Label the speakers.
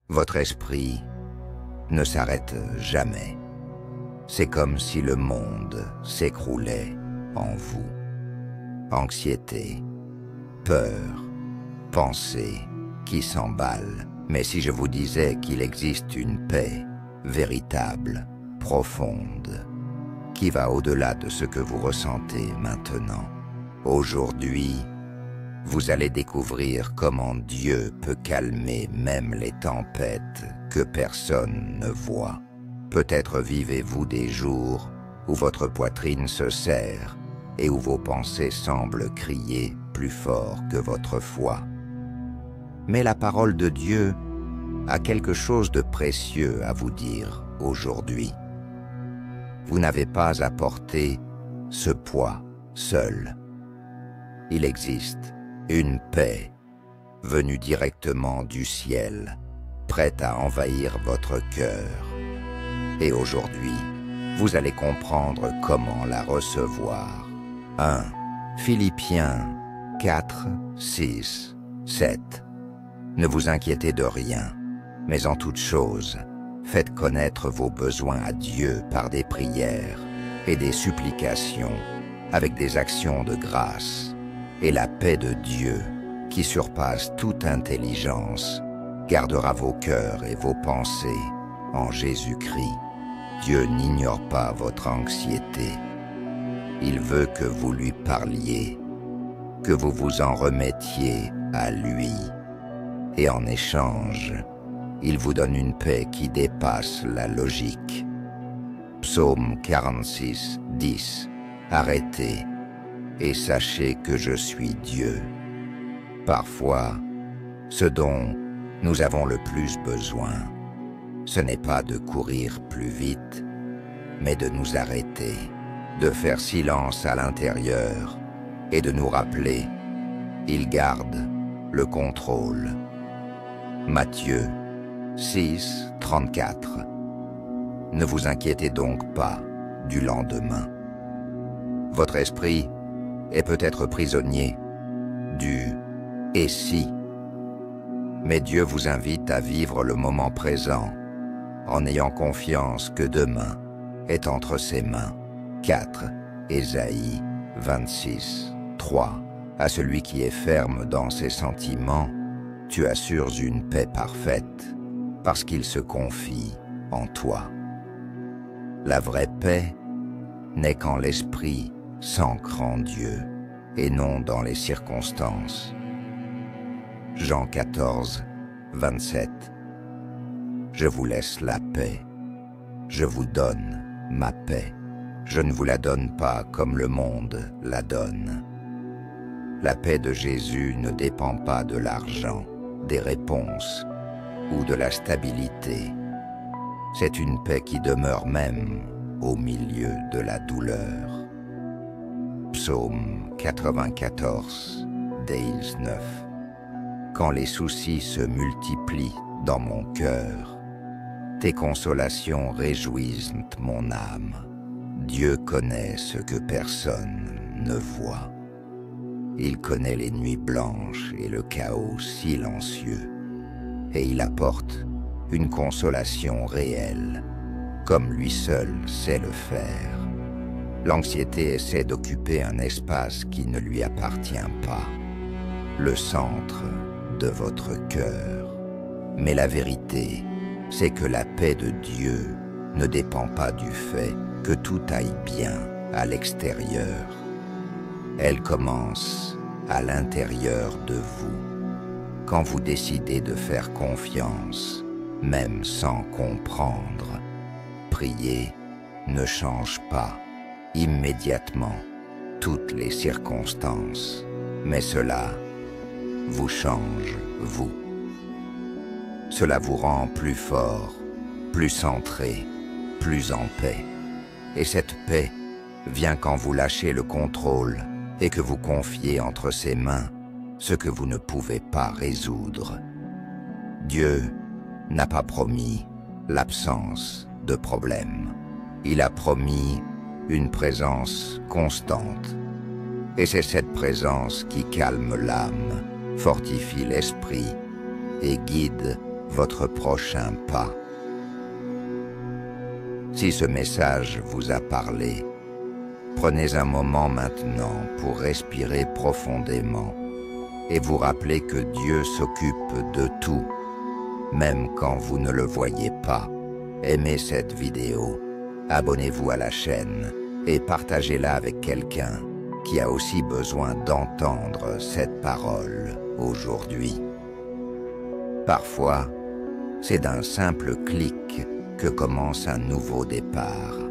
Speaker 1: Votre esprit ne s'arrête jamais. C'est comme si le monde s'écroulait en vous. Anxiété, peur, pensée qui s'emballent. Mais si je vous disais qu'il existe une paix véritable, profonde, qui va au-delà de ce que vous ressentez maintenant, aujourd'hui, vous allez découvrir comment Dieu peut calmer même les tempêtes que personne ne voit. Peut-être vivez-vous des jours où votre poitrine se serre et où vos pensées semblent crier plus fort que votre foi. Mais la parole de Dieu a quelque chose de précieux à vous dire aujourd'hui. Vous n'avez pas à porter ce poids seul. Il existe une paix venue directement du ciel, prête à envahir votre cœur. Et aujourd'hui, vous allez comprendre comment la recevoir. 1. Philippiens 4, 6, 7. Ne vous inquiétez de rien, mais en toute chose, faites connaître vos besoins à Dieu par des prières et des supplications, avec des actions de grâce. Et la paix de Dieu, qui surpasse toute intelligence, gardera vos cœurs et vos pensées en Jésus-Christ. Dieu n'ignore pas votre anxiété. Il veut que vous lui parliez, que vous vous en remettiez à lui. Et en échange, il vous donne une paix qui dépasse la logique. Psaume 46, 10. Arrêtez et sachez que je suis Dieu. Parfois, ce dont nous avons le plus besoin, ce n'est pas de courir plus vite, mais de nous arrêter, de faire silence à l'intérieur et de nous rappeler, il garde le contrôle. Matthieu 6, 34. Ne vous inquiétez donc pas du lendemain. Votre esprit est peut-être prisonnier du « et si ». Mais Dieu vous invite à vivre le moment présent en ayant confiance que demain est entre ses mains. 4. Ésaïe 26, 3. À celui qui est ferme dans ses sentiments, tu assures une paix parfaite parce qu'il se confie en toi. La vraie paix n'est quand l'esprit s'ancre en Dieu et non dans les circonstances. Jean 14, 27. Je vous laisse la paix. Je vous donne ma paix. Je ne vous la donne pas comme le monde la donne. La paix de Jésus ne dépend pas de l'argent, des réponses ou de la stabilité. C'est une paix qui demeure même au milieu de la douleur. Psaume 94, Days 9. Quand les soucis se multiplient dans mon cœur, tes consolations réjouissent mon âme. Dieu connaît ce que personne ne voit. Il connaît les nuits blanches et le chaos silencieux, et il apporte une consolation réelle, comme lui seul sait le faire. L'anxiété essaie d'occuper un espace qui ne lui appartient pas, le centre de votre cœur. Mais la vérité, c'est que la paix de Dieu ne dépend pas du fait que tout aille bien à l'extérieur. Elle commence à l'intérieur de vous. Quand vous décidez de faire confiance, même sans comprendre, prier ne change pas immédiatement toutes les circonstances, mais cela vous change, vous. Cela vous rend plus fort, plus centré, plus en paix. Et cette paix vient quand vous lâchez le contrôle et que vous confiez entre ses mains ce que vous ne pouvez pas résoudre. Dieu n'a pas promis l'absence de problème. Il a promis une présence constante. Et c'est cette présence qui calme l'âme, fortifie l'esprit et guide votre prochain pas. Si ce message vous a parlé, prenez un moment maintenant pour respirer profondément et vous rappeler que Dieu s'occupe de tout, même quand vous ne le voyez pas. Aimez cette vidéo, abonnez-vous à la chaîne et partagez-la avec quelqu'un qui a aussi besoin d'entendre cette parole aujourd'hui. Parfois, c'est d'un simple clic que commence un nouveau départ.